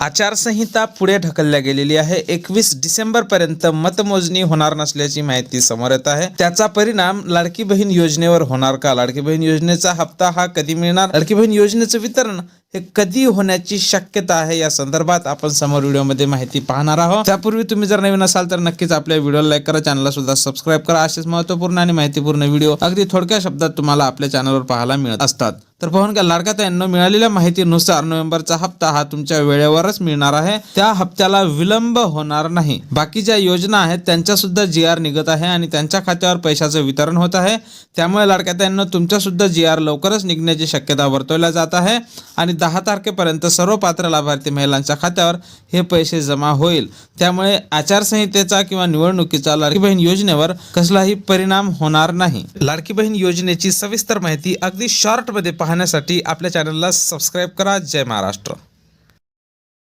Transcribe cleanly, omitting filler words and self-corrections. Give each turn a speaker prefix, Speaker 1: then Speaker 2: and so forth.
Speaker 1: आचारसंहिता पुढे ढकलल्या गेलेली आहे। 21 डिसेंबर पर्यंत मतमोजणी होणार नसल्याची माहिती समोर येत आहे। त्याचा परिणाम लाडकी बहीण योजनेवर होणार का? लाडकी बहीण योजनेचा हप्ता हा कधी मिळणार? लाडकी बहीण योजनेचं वितरण हे कधी होण्याची शक्यता आहे, या संदर्भात आपण समोर व्हिडिओमध्ये माहिती पाहणार आहोत। त्यापूर्वी तुम्ही जर नवीन असाल तर नक्कीच आपल्या व्हिडिओला लाईक करा, चॅनलला सुद्धा सबस्क्राईब करा। असेच महत्त्वपूर्ण आणि माहितीपूर्ण व्हिडिओ अगदी थोडक्या शब्दात तुम्हाला आपल्या चॅनलवर पाहायला मिळत असतात। तर पाहून घ्या, लाडक्या ताईंनो, मिळालेल्या माहितीनुसार नोव्हेंबरचा हप्ता हा तुमच्या वेळेवरच मिळणार आहे। त्या हप्त्याला विलंब होणार नाही। बाकी ज्या योजना आहेत त्यांच्या सुद्धा GR निघत आहे आणि त्यांच्या खात्यावर पैशाचं वितरण होत आहे। त्यामुळे लाडक्या ताईंनो, तुमच्या सुद्धा GR लवकरच निघण्याची शक्यता वर्तवल्या जात आहे आणि 10 तारखेपर्यंत सर्व पात्र लाभार्थी महिलांच्या खात्यावर हे पैसे जमा होईल। त्यामुळे आचारसंहितेचा किंवा निवडणुकीचा लाडकी बहीण योजनेवर कसलाही परिणाम होणार नाही। लाडकी बहीण योजनेची सविस्तर माहिती अगदी शॉर्ट मध्ये पाहण्यासाठी आपल्या चॅनलला सबस्क्राईब करा। जय महाराष्ट्र।